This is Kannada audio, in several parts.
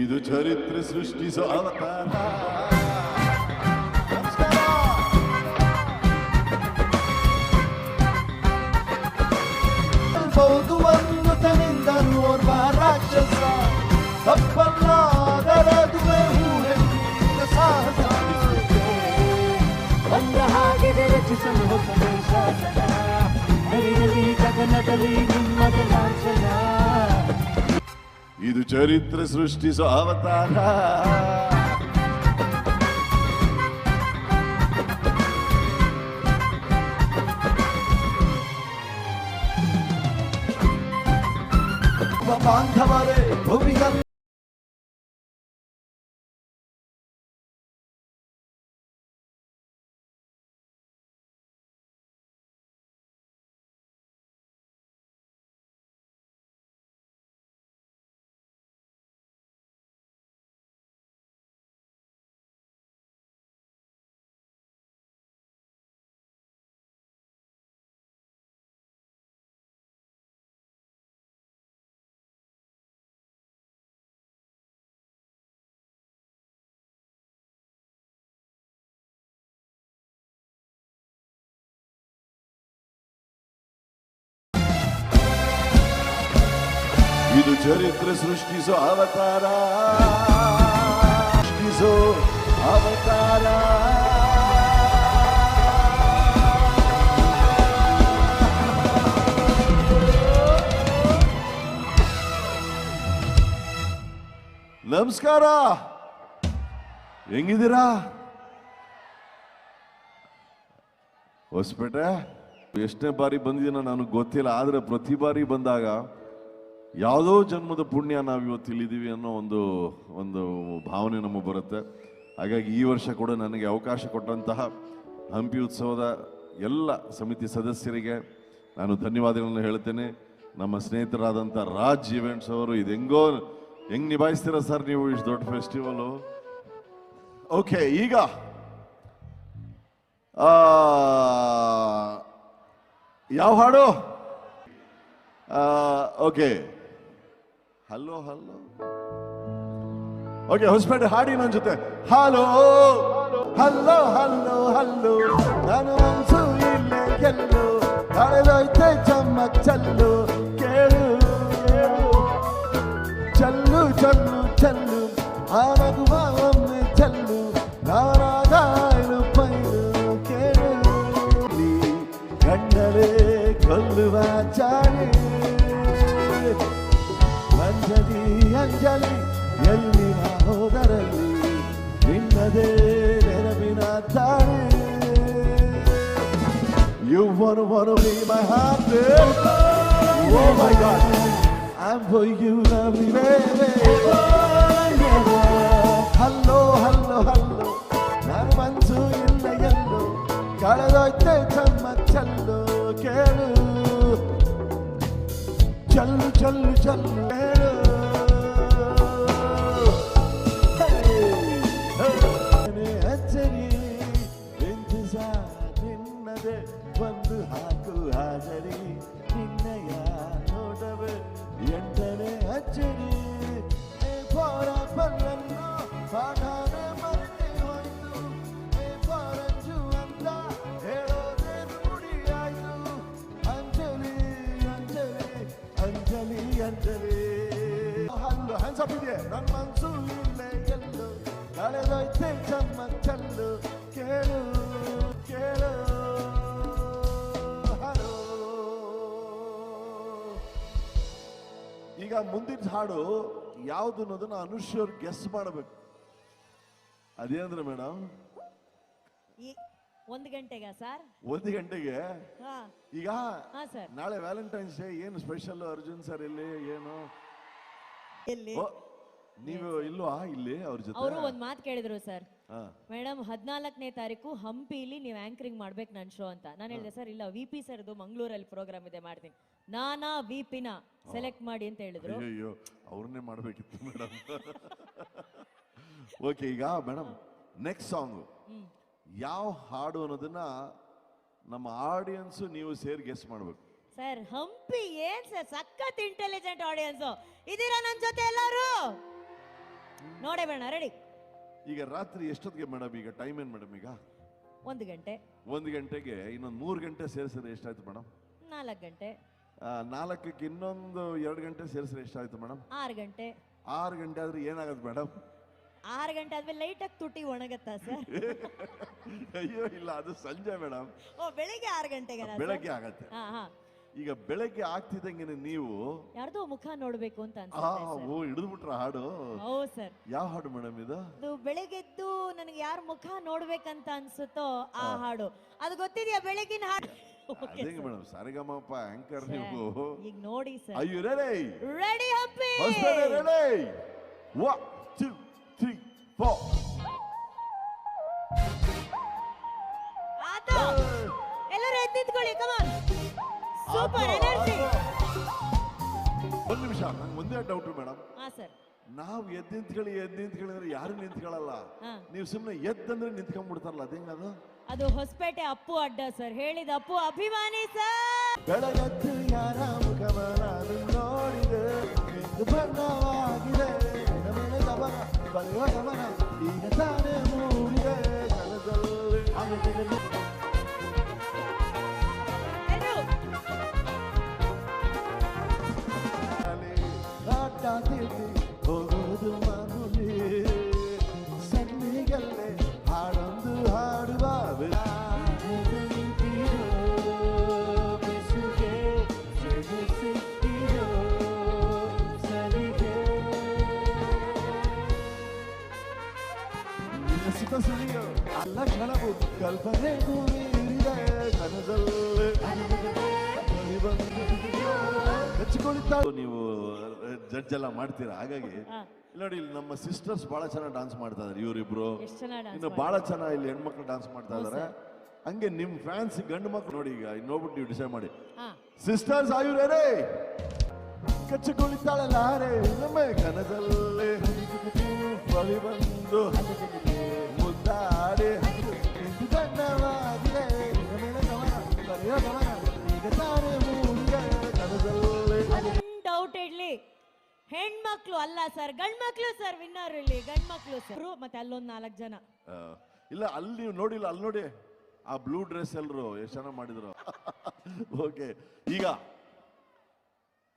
ಇದು ಚರಿತ್ರೆ ಸೃಷ್ಟಿಸೋ ಅವತಾರ. ಬಹುದು ಅನ್ನುತ್ತನಿಂದನು ಓರ್ವ ರಾಕ್ಷಸ ತಪ್ಪಲ್ಲಾದರದುವೆ ಹೂವೆಂದ ಸಾಹಸ ಬಂದ ಹಾಗೆ ರಚಿಸಲು ಹೊಸ ಶಾಸನ ನಡೆಯಲಿ ಗಗನದಲ್ಲಿ ನಿಮ್ಮದ ಲಾಂಛನ. ಇದು ಚರಿತ್ರೆ ಸೃಷ್ಟಿಸೋ ಅವತಾರ. ಬಾಂಧವರೇ ಭೂಮಿಗಲ್ಲ ಇದು ಚರಿತ್ರೆ ಸೃಷ್ಟಿಸೋ ಅವತಾರ. ಸೃಷ್ಟಿಸೋ ಅವತಾರ. ನಮಸ್ಕಾರ, ಹೆಂಗಿದ್ದೀರಾ? ಹೊಸಪೇಟೆ ಎಷ್ಟನೇ ಬಾರಿ ಬಂದಿದ್ದೀನ ನನಗೆ ಗೊತ್ತಿಲ್ಲ, ಆದರೆ ಪ್ರತಿ ಬಾರಿ ಬಂದಾಗ ಯಾವುದೋ ಜನ್ಮದ ಪುಣ್ಯ ನಾವು ಇವತ್ತು ಇಲ್ಲಿದ್ದೀವಿ ಅನ್ನೋ ಒಂದು ಭಾವನೆ ನಮಗೆ ಬರುತ್ತೆ. ಹಾಗಾಗಿ ಈ ವರ್ಷ ಕೂಡ ನನಗೆ ಅವಕಾಶ ಕೊಟ್ಟಂತಹ ಹಂಪಿ ಉತ್ಸವದ ಎಲ್ಲ ಸಮಿತಿ ಸದಸ್ಯರಿಗೆ ನಾನು ಧನ್ಯವಾದಗಳನ್ನು ಹೇಳ್ತೇನೆ. ನಮ್ಮ ಸ್ನೇಹಿತರಾದಂಥ ರಾಜ್ ಇವೆಂಟ್ಸ್ ಅವರು ಇದು ಹೆಂಗೆ ನಿಭಾಯಿಸ್ತೀರಾ ಸರ್ ನೀವು ಇಷ್ಟು ದೊಡ್ಡ ಫೆಸ್ಟಿವಲು? ಓಕೆ, ಈಗ ಯಾವ ಹಾಡು? Okay, hello hello. Okay, Hospet ಹಾಡಿ ನನ್ನ ಜೊತೆ. ಹಲೋ ಹಲ್ಲೋ ಹಲ್ಲೋ ಹಲ್ಲೋ ನಾನು ಮನ್ಸು ಇಲ್ಲೇ ಗೆಲ್ಲು ಕಳೆದೋಯ್ತೆ ಚಮ್ಮಕ್ ಚಲ್ಲು ಕೇಳು ಚಲ್ಲು ಚಲ್ಲು ಚಲ್ಲು ಆ ಮಗುವ ಒಮ್ಮೆ ಚಲ್ಲು ನಾರಾಗಾಯಲು ಪೈಲು ಕೇಳು ಗಂಡಲೇ ಕೊಲ್ಲುವ ಚಾಳಿ ಅಂಜಲಿ ಅಂಜಲಿ ಎಲ್ಲಿ ಹೋದರಲ್ಲಿ ನಿನ್ನದೇ ನೆನಪಿನ ತಾಳಿ. You wanna be my heart, oh my God, I'm for you lovely baby. Hello hello hello ನಾನು ಮನ್ಸು ಇಲ್ಲ ಎಲ್ಲೋ ಕಳೆದೋಯ್ತೆ ತಮ್ಮ ಚಲ್ಲು ಕೇಳು ಚಲ್ಲು ಚಲ್ಲು ಚಲ್ಲು ಕೇಳು ಅಚ್ಚರಿ ಇಂತಜಾರ್ ನಿನ್ನದೆ ಒಂದು ಹಾಕು ಹಾಜರಿ ನಿನ್ನಯ ನೋಡವೆ ಎಂಟನೇ ಅಚ್ಚರಿ ಪೋರ ಪಲ್ಲನ್ನು ಪಾಠಾನೆ ಮರೆತೆ ಹೋಯ್ತು ಪರಂಜು ಅಂತ ಹೇಳೋದೇ ರೂಢಿ ಆಯ್ತು ಅಂಜಲಿ ಅಂಜಲಿ ಅಂಜಲಿ ಅಂಜಲಿ ಹಲ್ಲು ಹಂಸಪಿದೆ ನನ್ನ ಮನ್ಸು ಇಲ್ಲೇ ಎಲ್ಲು ಕಳೆದೋಯ್ತೆ ಚಮ್ಮ ಚಲ್ಲು ಕೇಳು ಕೇಳು ಹಲೋ. ಈಗ ಮುಂದಿನ ಹಾಡು ಯಾವ್ದು ಅನ್ನೋದನ್ನ ಅನುಶ್ರೀ ಅವ್ರು ಗೆಸ್ ಮಾಡಬೇಕು. ಅದೇಂದ್ರೆ ಮೇಡಮ್ 1 ಗಂಟೆಗ ಸರ್? 1 ಗಂಟೆಗೆ. ಈಗ ಸರ್ ನಾಳೆ ವ್ಯಾಲೆಂಟೈನ್ಸ್ ಡೇ, ಏನು ಸ್ಪೆಷಲ್? ಅರ್ಜುನ್ ಸರ್ ಇಲ್ಲಿ ಏನು ಎಲ್ಲಿ? ನೀವು ಇಲ್ವಾ ಇಲ್ಲಿ ಅವ್ರ ಜೊತೆ? ಅವರು ಒಂದ್ ಮಾತು ಕೇಳಿದ್ರು ಸರ್, ಮೇಡಮ್ 14ನೇ ತಾರೀಕು ಹಂಪಿಲಿ ನೀವು ಆಂಕರಿಂಗ್ ಮಾಡ್ಬೇಕು ನನ್ನ ಶೋ ಅಂತ. ನಾನು ಹೇಳಿದೆ ಸರ್ ಇಲ್ಲ, VP ಸರ್ದು ಮಂಗಳೂರಲ್ಲಿ ಪ್ರೋಗ್ರಾಮ್ ಇದೆ, ಮಾಡ್ತೀನಿ. ನಾನಾ VPನ ಸೆಲೆಕ್ಟ್ ಮಾಡಿ ಅಂತ ಹೇಳಿದ್ರು. ಅಯ್ಯೋ, ಅವ್ರನ್ನೇ ಮಾಡ್ಬೇಕಿತ್ತು ಮೇಡಮ್. ಓಕೆ, ಈಗ ಮೇಡಮ್ ನೆಕ್ಸ್ಟ್ ಸಾಂಗ್ ಯಾವ ಹಾಡು ಅನ್ನೋದನ್ನ ನಮ್ಮ ಆಡಿಯನ್ಸ್ ನೀವು ಸೇರಿ ಗೆಸ್ ಮಾಡ್ಬೇಕು. ಸರ್ ಹಂಪಿ ಏನ್ ಸರ್ ಸಖತ್ ಇಂಟೆಲಿಜೆಂಟ್ ಆಡಿಯನ್ಸ್ ಇದೀರಾ ನನ್ನ ಜೊತೆ ಎಲ್ಲರೂ? ನೋಡೇ ಬೇಡ, ರೆಡಿ. ಈಗ ರಾತ್ರಿ ಎಷ್ಟೊತ್ತಿಗೆ ಮೇಡಮ್? ಈಗ ಟೈಮ್ ಏನು ಮೇಡಮ್? ಈಗ 1 ಗಂಟೆ. 1 ಗಂಟೆಗೆ ಇನ್ನೊಂದು 3 ಗಂಟೆ ಸೇರಿಸಿದ್ರೆ ಎಷ್ಟಾಯ್ತು ಮೇಡಮ್? 4 ಗಂಟೆ. 4ಕ್ಕೆ ಇನ್ನೊಂದು 2 ಗಂಟೆ ಸೇರಿಸಿದ್ರೆ ಎಷ್ಟಾಯ್ತು ಮೇಡಮ್? 6 ಗಂಟೆ. 6 ಗಂಟೆ ಆದ್ರೆ ಏನಾಗತ್ತೆ ಮೇಡಮ್? 6 ಗಂಟೆ ಆದ್ಮೇಲೆ ಲೈಟಾಗಿ ತುಟಿ ಒಣಗತ್ತಾ ಸರ್? ಅಯ್ಯೋ ಇಲ್ಲ, ಅದು ಸಂಜೆ ಮೇಡಮ್. ಓ, ಬೆಳಿಗ್ಗೆ 6 ಗಂಟೆಗೆ ಬೆಳಗ್ಗೆ ಆಗತ್ತೆ. ಈಗ ಬೆಳಗ್ಗೆ ಆಗ್ತಿದ್ದಂಗೆ ನೀವು ಯಾರ್ದೋ ಮುಖ ನೋಡ್ಬೇಕು ಅಂತ ಅನ್ಸುತ್ತೆ. ಓ, ಹಿಡಿದ್ಬಿಟ್ರ ಹಾಡು? ಹೌದು ಸರ್. ಯಾವ ಹಾಡು ಮೇಡಮ್ ಇದು? ಅದು ಬೆಳಗ್ಗೆದ್ದು ನನಗೆ ಯಾರ ಮುಖ ನೋಡ್ಬೇಕಂತ ಅನ್ಸುತ್ತೋ ಆ ಹಾಡು. ಅದು ಗೊತ್ತಿದ್ಯಾ? ಬೆಳಗಿನ ಹಾಡು. ಅದೇ ಮೇಡಮ್, ಸರಿಗಮಪ ಆಂಕರ್ ನೀವು. ಈಗ ನೋಡಿ sir. Are you ready? Ready happy. ready? 1 2 3 4. ಆತ ಎಲ್ಲರೂ ಎದ್ದು ನಿಂತ್ಕೊಳ್ಳಿ, ಕಮ್ ಆನ್. Super energy. ಒಂದು ನಿಮಿಷ, ನಂಗೆ ಒಂದೇ ಡೌಟ್ ಮೇಡಮ್. ಹಾ ಸರ್. ನಾವು ಎದ್ದು ನಿಂತ್ಕೊಳ್ಳಿದ್ರೆ ಯಾರು ನಿಂತ್ಕೊಳ್ಳಲ್ಲ. ನೀವು ಸುಮ್ಮನೆ ಎದ್ದಂದ್ರೆ ನಿಂತ್ಕೊಂಡ್ಬಿಡ್ತಾರಲ್ಲ, ಅದೇಂಗದು? ಅದು ಹೊಸಪೇಟೆ ಅಪ್ಪು ಅಡ್ಡ ಸರ್, ಹೇಳಿದ ಅಪ್ಪು ಅಭಿಮಾನಿ ಸರ್. ಬೆಳಗತ್ತು ಯಾರ ಮುಖವನ ನೋಡಿದೆ, ಬಣ್ಣವಾಗಿದೆ ಮೇಲೆ ಗಮನ, ಬರೆಯುವ ಗಮನ ಈಗ ತಾನೇ ಮೂಡಿದೆ ಕನಸಲ್ಲಿ. ಆಟ ತಿಳಿ ಹೋಗೋದು ಮಾಮೂಲಿ, ಸನ್ನಿಗಲ್ಲೇ ಹಾಡೊಂದು ಹಾಡುವ ಅಲ್ಲ ಕ್ಷಣವು ಕಲ್ಪನೆಗೂ ಮೀರಿದೆ ಕನಸಲ್ಲೇ ಹಚ್ಚಿಕೊಳ್ಳುತ್ತಾ. ನೀವು ಜಡ್ಜ್ ಎಲ್ಲ ಮಾಡ್ತೀರಾ, ಹಾಗಾಗಿ ನೋಡಿ ಇಲ್ಲಿ ನಮ್ಮ ಸಿಸ್ಟರ್ಸ್ ಬಹಳ ಚೆನ್ನಾಗಿ ಡಾನ್ಸ್ ಮಾಡ್ತಾ ಇದಾರೆ. ಇವರಿಬ್ರು ಇನ್ನು ಬಹಳ ಚೆನ್ನಾಗಿ ಇಲ್ಲಿ ಹೆಣ್ಮಕ್ಳು ಡಾನ್ಸ್ ಮಾಡ್ತಾ ಇದಾರೆ. ಹಂಗೆ ನಿಮ್ ಫ್ಯಾನ್ಸ್ ಗಂಡು ಮಕ್ಳು ನೋಡಿ, ಈಗ ನೋಡ್ಬಿಟ್ಟು ನೀವು ಡಿಸೈಡ್ ಮಾಡಿ. Sisters are you ready? ಕಚ್ಚಿಕೊಳ್ಳುತ್ತಾಳಲ್ಲಾರೆ ನಮ್ಮ ಕನಸಲ್ಲೇ ಬಳಿ ಬಂದು ಮುದ್ದಾಡಿ ಬಣ್ಣವಾಗಿದೆ ಗಮನ, ಬರೆಯೋ ಗಮನ ಈಗ ತಾನೇ ಮೂಡಿದೆ ಕನಸಲ್ಲೇ. ಅನ್ಡೌಟೆಡ್ಲಿ ಹೆಣ್ಮಕ್ಳು ಅಲ್ಲ ಸರ್, ಗಂಡ್ಮಕ್ಳು ಸರ್ ವಿನ್ನರ್. ಇಲ್ಲಿ ಗಂಡ್ಮಕ್ಳು ಸರ್. ಮತ್ತೆ ಅಲ್ಲೊಂದು 4 ಜನ. ಇಲ್ಲ, ಅಲ್ಲಿ ನೀವು ನೋಡಿಲ್ಲ, ಅಲ್ಲಿ ನೋಡಿ ಆ ಬ್ಲೂ ಡ್ರೆಸ್ ಎಲ್ರು ಎಷ್ಟು ಚೆನ್ನಾಗಿ ಮಾಡಿದ್ರು. ಓಕೆ, ಈಗ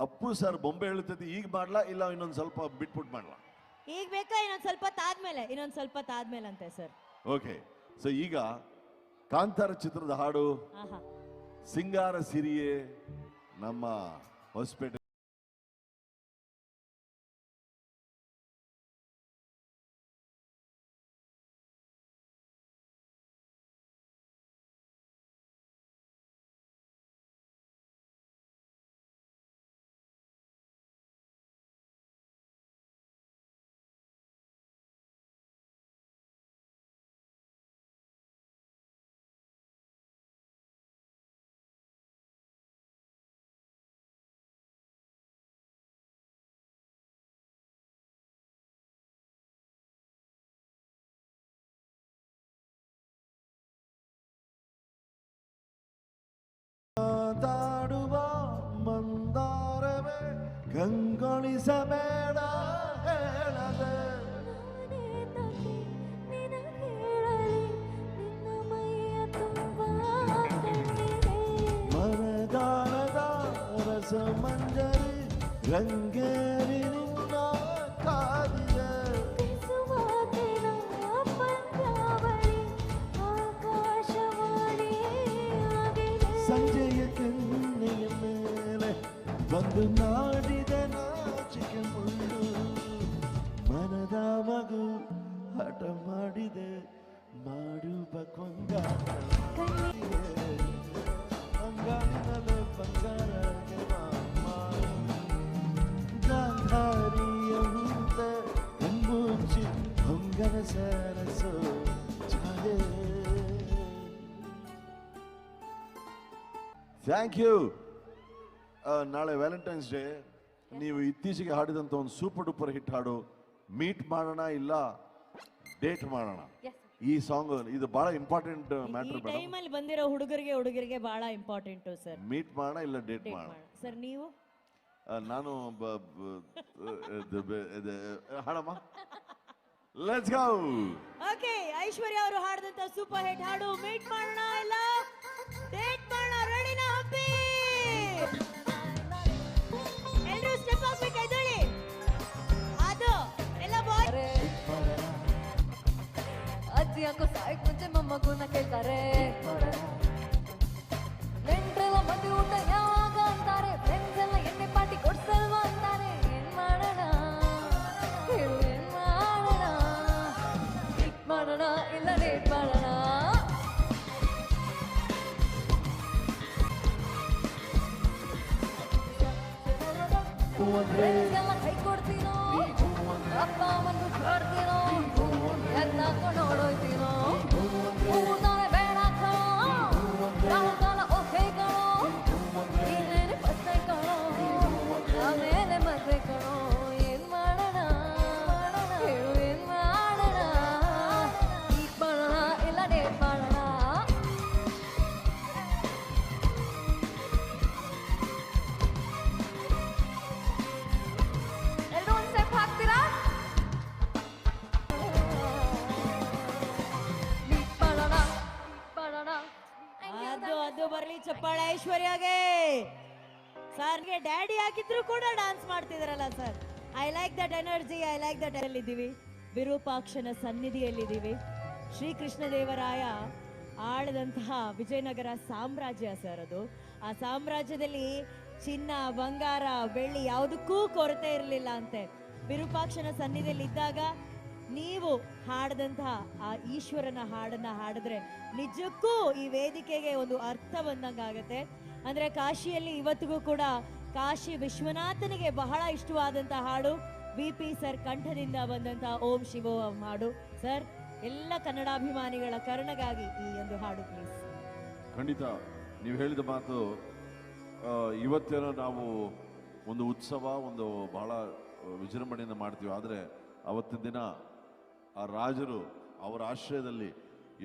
ಅಪ್ಪು ಸರ್ ಬೊಂಬೆ ಹೇಳುತ್ತೈತಿ, ಈಗ ಮಾಡ್ಲಾ ಇಲ್ಲ ಇನ್ನೊಂದು ಸ್ವಲ್ಪ ಬಿಟ್ಬಿಟ್ಟು ಮಾಡ್ಲಾ? ಈಗ ಬೇಕಾ? ಇನ್ನೊಂದು ಸ್ವಲ್ಪ ತಾದ್ಮೇಲೆ, ಇನ್ನೊಂದು ಸ್ವಲ್ಪ ತಾದ್ಮೇಲೆ ಅಂತೆ ಸರ್. ಓಕೆ, ಸೊ ಈಗ ಕಾಂತಾರ ಚಿತ್ರದ ಹಾಡು ಸಿಂಗಾರ ಸಿರಿಯೇ ನಮ್ಮ ಹೊಸಪೇಟೆ ಮಾತಾಡುವ ಮಂದಾರವೇ ಕಂಗೊಳಿಸಬೇಡ ಹೇಳದೆ, ಮನದಾಳದ ರಸ ಮಂಜರಿ ರಂಗೇರಿ ನಿನ್ನ ಕಾದಿದೆ, ಸಂಜೆಯ ಕೆನ್ನೆಯ ಮೇಲೆ ಬಂದು ನಾಡಿದ ನಾಚಿಕೆ ಮುಳ್ಳು, ಮನದ ಮಗು ಹಠ ಮಾಡಿದೆ ಮಾಡುವ ಕೊಂಗಾಟ, ಬಂಗಾಳಿನಲ್ಲೇ ಬಂಗಾರ ಗಾಂಧಾರಿಯ ಮುಂದೆ ಕಣ್ಮುಚ್ಚಿ ಹೊಂಗನ ಸರಸೋ ಛಾಯೆ. Thank you. ನಾಳೆ ವ್ಯಾಲೆಂಟೈನ್ಸ್ ಡೇ. ನೀವು ಇತ್ತೀಚೆಗೆ ಹಾಡಿದಂಥ ಒಂದು ಸೂಪರ್ ಡೂಪರ್ ಹಿಟ್ ಹಾಡು ಮೀಟ್ ಮಾಡೋಣ ಇಲ್ಲ ಡೇಟ್ ಮಾಡೋಣ. ಈ ಸಾಂಗ್ ಇದು ಬಹಳ ಇಂಪಾರ್ಟೆಂಟ್ ಮ್ಯಾಟರ್. ಟೈಮಲ್ಲಿ ಬಂದಿರೋ ಹುಡುಗರಿಗೆ ಬಹಳ ಇಂಪಾರ್ಟೆಂಟ್ ಸರ್. ಮೀಟ್ ಮಾಡೋಣ ಇಲ್ಲ ಡೇಟ್ ಮಾಡೋಣ. ಸರ್ ನೀವು? ನಾನು ಹಾಡಮ್ಮ. Let's go. ಓಕೆ, ಐಶ್ವರ್ಯ ಅವರು ಹಾಡಿದಂತ ಸೂಪರ್ ಹಿಟ್ ಹಾಡು ಮೀಟ್ ಮಾಡೋಣ, ಎಲ್ಲ ಡೇಟ್ ಮಾಡೋಣ. ರೆಡಿನ ಹಂಪಿ? ಎಲ್ಲರೂ ಸ್ಟೆಪ್ ಹಾಕ್ಬೇಕು, ಎದ್ದೇಳಿ. ಅದು ಎಲ್ಲ ಬಾಯ್. ಅಜ್ಜಿ ಅಕ್ಕ ಸಾಯಕ್ ಮುಂಚೆ ಮೊಮ್ಮಗುನ ಕೇಳ್ತಾರೆ, ನೆಂಟ್ರೆಲ್ಲ ಮಂದಿ ಊಟ ಯಾವಾಗ ಅಂತಾರೆ, ಫ್ರೆಂಡ್ಸ್ ಎಲ್ಲ ಎಣ್ಣೆ ಪಾರ್ಟಿ ಕೊಡ್ಸಲ್ವಾ ಅಂತಾರೆ. ಏನ್ ಮಾಡೋಣ ಹೇಳು, ಏನ್ ಮಾಡೋಣ? ಹಿಟ್ ಮಾಡೋಣ ಇಲ್ಲ ಡೇಟ್ ಮಾಡೋಣ? ಫ್ರೆಂಡ್ಸ್ ಎಲ್ಲ ಕೈ ಕೊಡ್ತೀನೋ, ಅಪ್ಪ ಅಮ್ಮಂದು ಕೊಡ್ತೀನೋ, ಎದ್ದಾಕೊಂಡು ಹೊಡೋಯ್ತೀನೋ. ಹೂತಾನೆ ಬೇಡ ಕಣೋ, ರಾಹುಕಾಲ ಓಕೆ ಕಣೋ, ಇನ್ನೇನೆ ಫಸ್ಟ್ ಕಣೋ, ಆಮೇಲೆ ಮದ್ವೆ ಕಣೋ. ಏನ್ ಮಾಡೋಣ ಹೇಳು, ಏನ್ ಮಾಡೋಣ? ಹೀಟ್ ಮಾಡೋಣ ಇಲ್ಲ ಡೇಟ್ ಮಾಡೋಣ? ಎಲ್ಲರೂ ಒಂದು ಸ್ಟೆಪ್ ಹಾಕ್ತೀರಾ? ಅದು ಬರ್ಲಿ ಚಪ್ಪಾಳೆ ಐಶ್ವರ್ಯಗೆ. ಸರ್ಗೆ ಡ್ಯಾಡಿ ಆಗಿದ್ರು ಕೂಡ ಡಾನ್ಸ್ ಮಾಡ್ತಿದಾರಲ್ಲ sir. I like that energy, I like that. ಎಲ್ಲಿದ್ದೀವಿ? ವಿರೂಪಾಕ್ಷನ ಸನ್ನಿಧಿಯಲ್ಲಿದ್ದೀವಿ. ಶ್ರೀಕೃಷ್ಣ ದೇವರಾಯ ಆಳದಂತಹ ವಿಜಯನಗರ ಸಾಮ್ರಾಜ್ಯ ಸರ್ ಅದು. ಆ ಸಾಮ್ರಾಜ್ಯದಲ್ಲಿ ಚಿನ್ನ, ಬಂಗಾರ, ಬೆಳ್ಳಿ ಯಾವುದಕ್ಕೂ ಕೊರತೆ ಇರಲಿಲ್ಲ ಅಂತೆ. ವಿರೂಪಾಕ್ಷನ ಸನ್ನಿಧಿಯಲ್ಲಿ ಇದ್ದಾಗ ನೀವು ಹಾಡದಂತಹ ಆ ಈಶ್ವರನ ಹಾಡನ್ನ ಹಾಡಿದ್ರೆ ನಿಜಕ್ಕೂ ಈ ವೇದಿಕೆಗೆ ಒಂದು ಅರ್ಥ ಬಂದಂಗಾಗತ್ತೆ. ಅಂದ್ರೆ ಕಾಶಿಯಲ್ಲಿ ಇವತ್ತಿಗೂ ಕೂಡ ಕಾಶಿ ವಿಶ್ವನಾಥನಿಗೆ ಬಹಳ ಇಷ್ಟವಾದಂತಹ ಹಾಡು VP ಸರ್ ಕಂಠದಿಂದ ಬಂದಂತಹ ಓಂ ಶಿವೋಹಂ ಹಾಡು. ಸರ್, ಎಲ್ಲ ಕನ್ನಡಾಭಿಮಾನಿಗಳ ಕರ್ಣಗಾಗಿ ಈ ಒಂದು ಹಾಡು ಪ್ಲೀಸ್. ಖಂಡಿತ ನೀವು ಹೇಳಿದ ಮಾತು. ಇವತ್ತೇನೋ ನಾವು ಒಂದು ಉತ್ಸವ, ಒಂದು ಬಹಳ ವಿಜೃಂಭಣೆಯಿಂದ ಮಾಡ್ತೀವಿ. ಆದರೆ ಅವತ್ತಿನ ದಿನ ಆ ರಾಜರು ಅವರ ಆಶ್ರಯದಲ್ಲಿ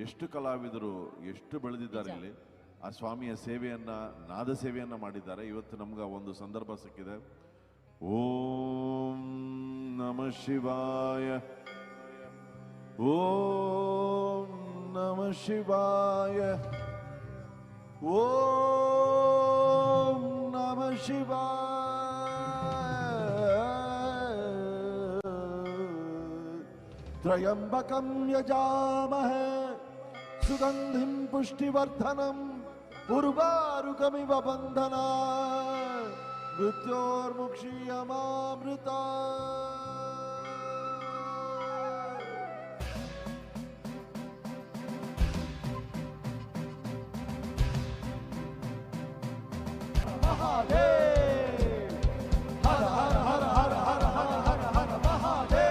ಎಷ್ಟು ಕಲಾವಿದರು ಎಷ್ಟು ಬೆಳೆದಿದ್ದಾರೆ ಇಲ್ಲಿ. ಆ ಸ್ವಾಮಿಯ ಸೇವೆಯನ್ನ, ನಾದ ಸೇವೆಯನ್ನ ಮಾಡಿದ್ದಾರೆ. ಇವತ್ತು ನಮ್ಗೆ ಒಂದು ಸಂದರ್ಭ ಸಿಕ್ಕಿದೆ. ಓಂ ನಮಃ ಶಿವಾಯ, ಓಂ ನಮಃ ಶಿವಾಯ, ಓಂ ನಮಃ ಶಿವಾಯ. ತ್ರಯಂಬಕಂ ಯಜಾಮಹೇ ಸುಗಂಧಿಂ ಪುಷ್ಟಿವರ್ಧನಂ ಉರ್ವಾರುಕಮಿವ ಬಂಧನಾತ್ ಮೃತ್ಯೋರ್ಮುಕ್ಷೀಯಮಾಮೃತಾತ್. ಮಹಾದೇವ್ ಹರ ಹರ ಹರ ಹರ ಹರ ಹರ ಹರ ಹರ ಮಹಾದೇವ್.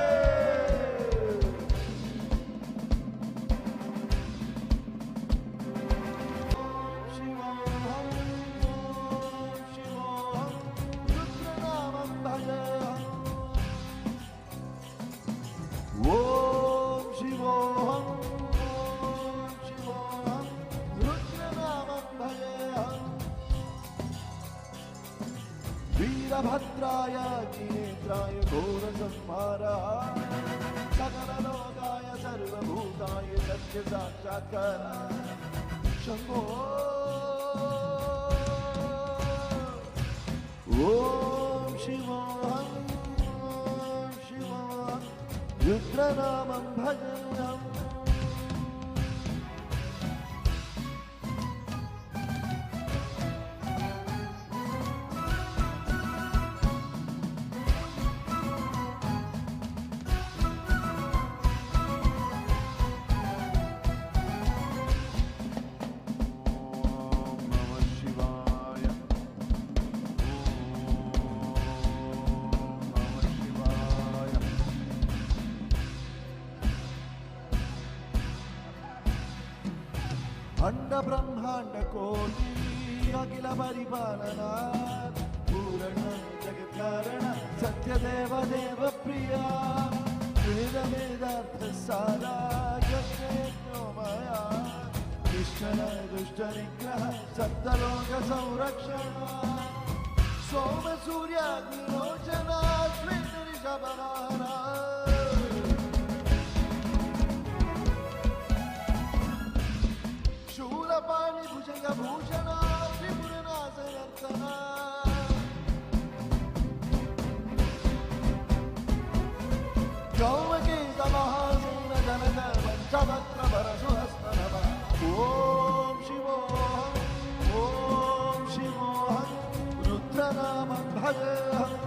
ಓಂ ಶಿವೋಹಂ, ಓಂ ಶಿವೋಹಂ, ರುದ್ರನಾಮಂ ಭಜೇಹಂ. ವೀರಭದ್ರಾಯ ನೇತ್ರಾಯ ಘೋರ ಸಂಹಾರಃ, ಸಕಲಲೋಕಾಯ ಸರ್ವಭೂತಾಯ ಸತ್ಯ ಸಾಕ್ಷಾತ್ಕಾರ. ಶಂಭೋ ಓಂ ಶಿವೋಹಂ, ಓಂ ಶಿವೋಹಂ, ರುದ್ರನಾಮಂ ಭಜೇಹಂ. ಅಂಡ ಬ್ರಹ್ಮಾಂಡ ಕೋಟಿ ಅಖಿಲ ಪರಿಪಾಲನ ಪೂರಣ ಜಗತ್ಕಾರಣ ಸತ್ಯದೇವ ದೇವ ಪ್ರಿಯ ವೇದ ವೇದಾರ್ಥ ಸಾರ ಯಜ್ಞೋಮಯ ಕೃಷ್ಣನ ದುಷ್ಟ ನಿಗ್ರಹ ಸಪ್ತಲೋಕ ಸಂರಕ್ಷಣ ಸೋಮ ಸೂರ್ಯಾಗ್ನಿರೋಚನ ಶ್ವೇತ ಋಷಭನಾರ महासेन जनक पंचवक्र सुहस्तनव ओम शिवोऽहम् ओम शिवोऽहम् रुद्रनामं भजेऽहम्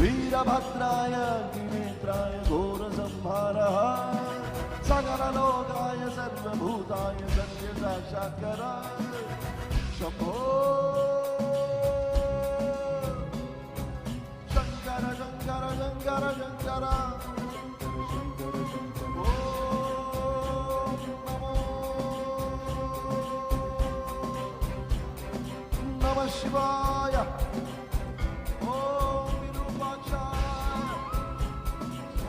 वीरभद्राय अग्निनेत्राय घोरसंहारः सकललोकाय सर्वभूताय सत्यसाक्षात्काराय शंभो शंकर शंकर शंकर शंकर शंकर शंकर ओम नमो नमः शिवाय ओम विरूपाक्षाय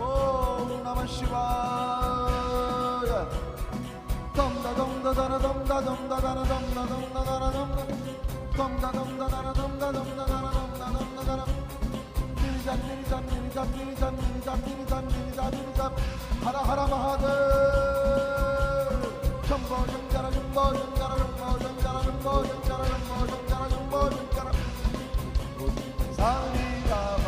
ओम नमः शिवाय दम da dum da da dum da dum da da dum da dum da da dum da dum da dum da da dum da dum da da dum da dum da da हर हर महादेव शंभो शंकर शंभो शंकर शंभो शंकर शंभो शंकर शंभो शंकर शंभो शंकर सारी राम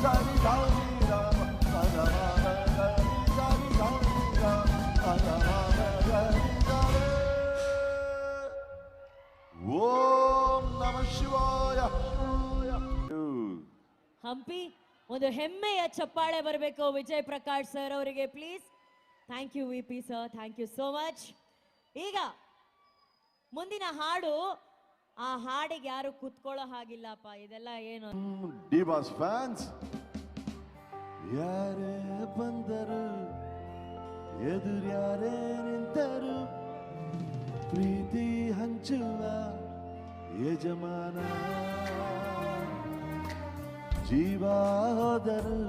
सारी सारी राम सारी ओम नमः शिवाय ಹಂಪಿ ಒಂದು ಹೆಮ್ಮೆಯ ಚಪ್ಪಾಳೆ ಬರಬೇಕು ವಿಜಯ್ ಪ್ರಕಾಶ್ ಸರ್ ಅವರಿಗೆ please. Thank you V P sir, thank you so much. ಈಗ ಮುಂದಿನ ಹಾಡು, ಆ ಹಾಡಿಗೆ ಯಾರು ಕೂತ್ಕೊಳ್ಳೋ ಹಾಗಿಲ್ಲಪ್ಪ, ಇದೆಲ್ಲ ಏನು ಡಿ ಬಾಸ್ ಫ್ಯಾನ್ಸ್ ಯಾರೇ ಬಂದರು ಎದುರ್ಯಾರೇ ನಿಂತರು ಪ್ರೀತಿ ಹಂಚುವ ಯಜಮಾನ ಜೀವ ಹೋದರು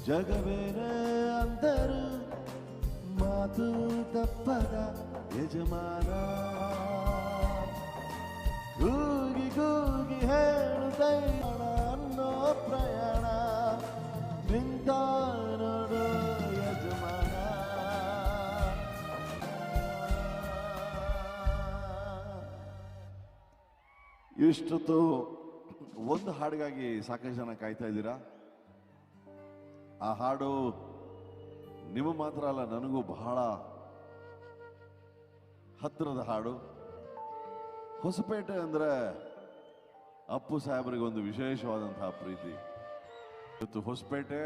ಜಗವೇನೆ ಅಂದರು ಮಾತು ತಪ್ಪದ ಯಜಮಾನ ಕೂಗಿ ಕೂಗಿ ಹೇಳುತ್ತೈಣ ಅನ್ನೋ ಪ್ರಯಾಣ ನಿಂತ ನೋಡು ಯಜಮಾನ ಇಷ್ಟೊತ್ತು ಒಂದು ಹಾಡಿಗಾಗಿ ಸಾಕಷ್ಟು ಜನ ಕಾಯ್ತಾ ಇದ್ದೀರಾ. ಆ ಹಾಡು ನಿಮ್ಮ ಮಾತ್ರ ಅಲ್ಲ, ನನಗೂ ಬಹಳ ಹತ್ತಿರದ ಹಾಡು. ಹೊಸಪೇಟೆ ಅಂದ್ರೆ ಅಪ್ಪು ಸಾಹೇಬರಿಗೆ ಒಂದು ವಿಶೇಷವಾದಂತಹ ಪ್ರೀತಿ. ಇವತ್ತು ಹೊಸಪೇಟೆ,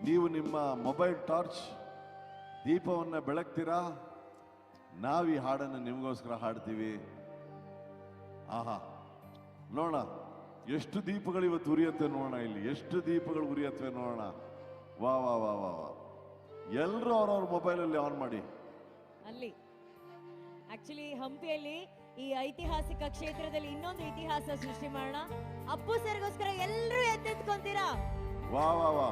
ನೀವು ನಿಮ್ಮ ಮೊಬೈಲ್ ಟಾರ್ಚ್ ದೀಪವನ್ನ ಬೆಳಗ್ತೀರಾ, ನಾವು ಈ ಹಾಡನ್ನು ನಿಮಗೋಸ್ಕರ ಹಾಡ್ತೀವಿ. ಆಹಾ, ನೋಡೋಣ ಎಷ್ಟು ದೀಪಗಳು ಇವತ್ತು ಉರಿಯತ್ತೆ ನೋಡೋಣ, ಇಲ್ಲಿ ಎಷ್ಟು ದೀಪಗಳು ಉರಿಯತ್ವೆ ನೋಡೋಣ. ವಾ ವಾ ವಾ ವಾ ವಾ, ಎಲ್ಲರೂ ಅವ್ರವ್ರ ಮೊಬೈಲಲ್ಲಿ ಆನ್ ಮಾಡಿ. ಅಲ್ಲಿ ಆಕ್ಚುಲಿ ಹಂಪಿಯಲ್ಲಿ ಈ ಐತಿಹಾಸಿಕ ಕ್ಷೇತ್ರದಲ್ಲಿ ಇನ್ನೊಂದು ಇತಿಹಾಸ ಸೃಷ್ಟಿ ಮಾಡೋಣ. ಅಪ್ಪು ಸರ್ಗೋಸ್ಕರ ಎಲ್ಲರೂ ಎತ್ತೆತ್ಕೊಂತೀರಾ? ವಾ ವಾ ವಾ,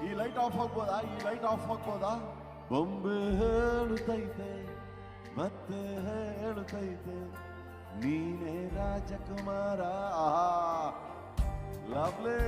ಈ ಲೈಟ್ ಆಫ್ ಆಗ್ಬೋದಾ? ಈ ಲೈಟ್ ಆಫ್ ಆಗ್ಬೋದಾ? ಬೊಂಬೆ ಹೇಳುತ್ತೈತೆ ಮತ್ತೆ ಹೇಳುತ್ತೈತೆ ನೀನೇ ರಾಜಕುಮಾರ. ಆಹಾ, ಲವ್ಲಿ.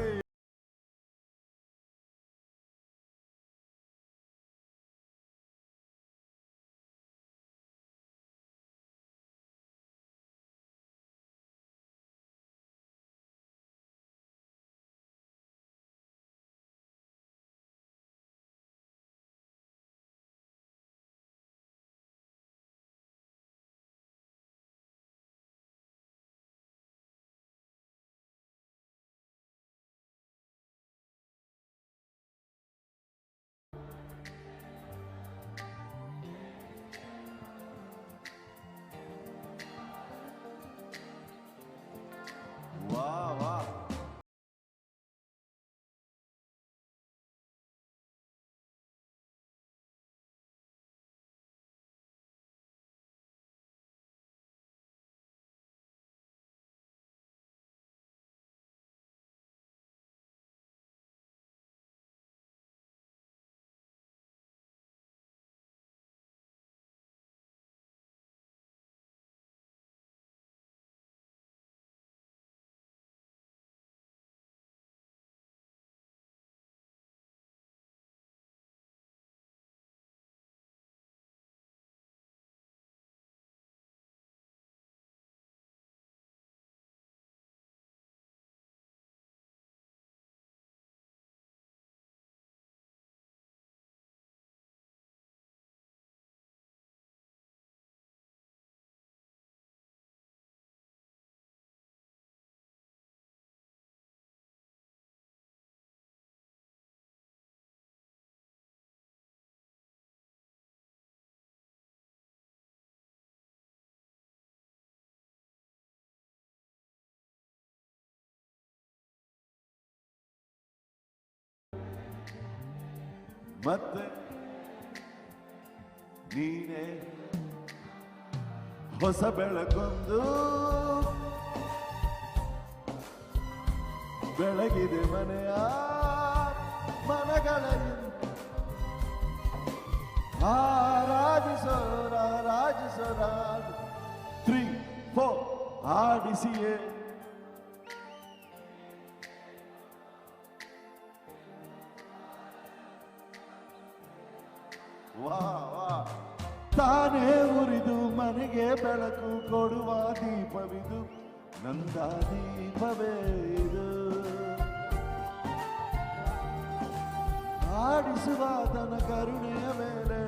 ಮತ್ತೆ ನೀನೇ ಹೊಸ ಬೆಳಕೊಂದು ಬೆಳಗಿದೆ ಮನೆಯ ಮನಗಳಲ್ಲಿ ಆರಾಧಿಸೋರ 3, 4 ಆಡಿಸಿಯೇ ವಾ ವಾ ತಾನೇ ಉರಿದು ಮನೆಗೆ ಬೆಳಕು ಕೊಡುವ ದೀಪವಿದು ನಂದ ದೀಪವೇ ಇದು ಆಡಿಸುವ ತನ ಕರುಣೆಯ ಮೇಲೆ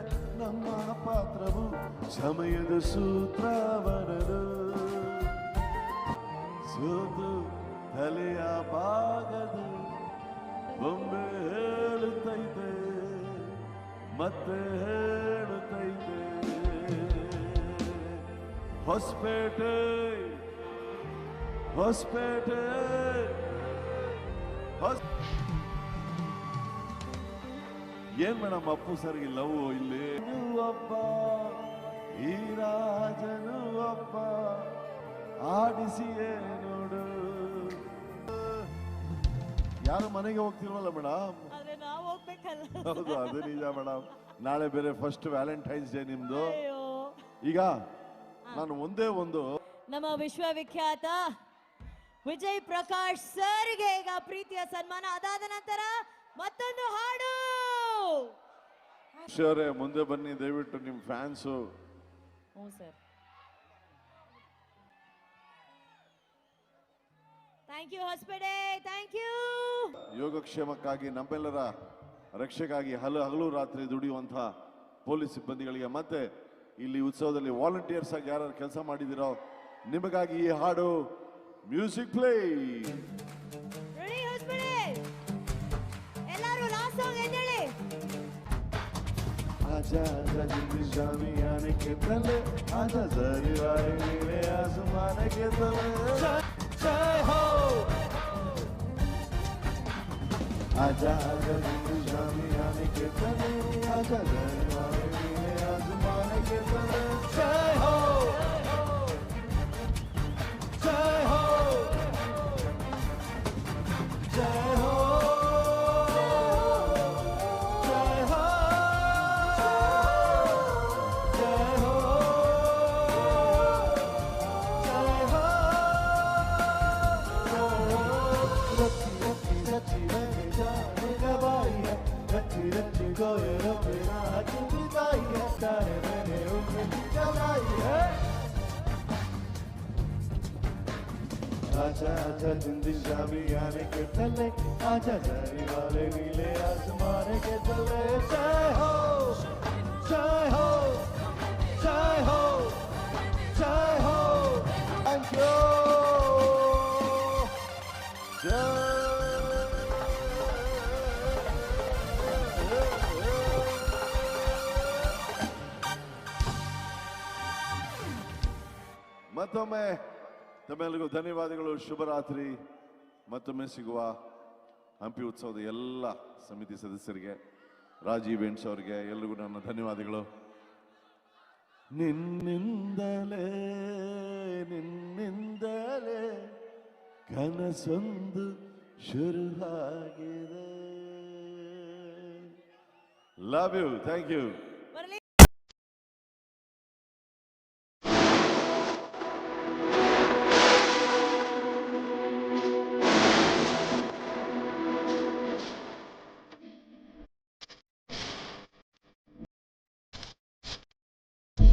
ನಮ್ಮ ಪಾತ್ರವು ಸಮಯದ ಸೂತ್ರವನದು ಸೋತು ತಲೆಯ ಭಾಗದು ಬೊಂಬೆ ಹೇಳುತ್ತೈತೆ ಮತ್ತೆ ಹೇಳುತ್ತೈತೆ ಹೊಸಪೇಟೆ ಹೊಸಪೇಟೆ ಏನ್ ಮೇಡಮ್ ಅಪ್ಪು ಸರ್ಗೆ ಲವ್ ಇಲ್ಲಿ ಅಪ್ಪ ಈ ರಾಜನು ಅಪ್ಪ ಆಡಿಸಿಯೇ ನೋಡು ಯಾರು ಮನೆಗೆ ಹೋಗ್ತಿಲ್ವಲ್ಲ ಮೇಡಮ್ ಆದ್ರೆ ನಾವು ಹೋಗ್ಬೇಕಲ್ಲ. ಹೌದು ಅದು ನಿಜ ಮೇಡಮ್ ನಾಳೆ ಬೇರೆ ಫಸ್ಟ್ ವ್ಯಾಲೆಂಟೈನ್ಸ್ ಡೇ ನಿಮ್ದು ಅಯ್ಯೋ. ಈಗ ನಾನು ಒಂದೇ ಒಂದು ನಮ್ಮ ವಿಶ್ವವಿಖ್ಯಾತ ವಿಜಯ್ ಪ್ರಕಾಶ್ ಸರ್ಗೆ ಈಗ ಪ್ರೀತಿಯ ಸನ್ಮಾನ. ಅದಾದ ನಂತರ ಮತ್ತೊಂದು ಹಾಡು. ಶೋರೆ ಮುಂದೆ ಬನ್ನಿ ದಯವಿಟ್ಟು ನಿಮ್ ಫ್ಯಾನ್ಸು. ಹ್ಞೂ sir. Thank you Hosapete, thank you. ಯೋಗಕ್ಷೇಮಕ್ಕಾಗಿ ನಮ್ಮೆಲ್ಲರ ರಕ್ಷೆಗಾಗಿ ಹಗಲು ರಾತ್ರಿ ದುಡಿಯುವಂತಹ ಪೊಲೀಸ್ ಸಿಬ್ಬಂದಿಗಳಿಗೆ ಮತ್ತೆ ಇಲ್ಲಿ ಉತ್ಸವದಲ್ಲಿ ವಾಲಂಟಿಯರ್ಸ್ ಆಗಿ ಯಾರು ಕೆಲಸ ಮಾಡಿದಿರೋ ನಿಮಗಾಗಿ ಈ ಹಾಡು. Music play. ರೆಡಿ ಹೊಸಪೇಟೆ, ಎಲ್ಲರೂ ಲಾಸ್ಟ್ ಸಾಂಗ್ ಎದ್ದೇಳಿ. आजा आजा जिंदगी शामी आने के तले आजा जरी वाले नीले आसमान के तले जय हो आजा आजा जिंदगी शामी आने के तले आजा जरी वाले नीले आसमान के तले जय हो जय हो जय हो आजा आजा जिंदगी शामी आने के तले आजा जाने वाले नीले आसमान के तले जय हो जय हो जय हो जय हो थैंक यू ಮತ್ತೊಮ್ಮೆ ತಮ್ಮೆಲ್ಲರಿಗೂ ಧನ್ಯವಾದಗಳು. ಶುಭರಾತ್ರಿ. ಮತ್ತೊಮ್ಮೆ ಸಿಗುವ. ಹಂಪಿ ಉತ್ಸವದ ಎಲ್ಲ ಸಮಿತಿ ಸದಸ್ಯರಿಗೆ, ರಾಜ್ ಈವೆಂಟ್ಸ್ ಅವರಿಗೆ ಎಲ್ರಿಗೂ ನನ್ನ ಧನ್ಯವಾದಗಳು. ನಿನ್ನಿಂದಲೇ ನಿನ್ನಿಂದಲೇ ಕನಸೊಂದು ಶುರುವಾಗಿದೆ. Love you. Thank you.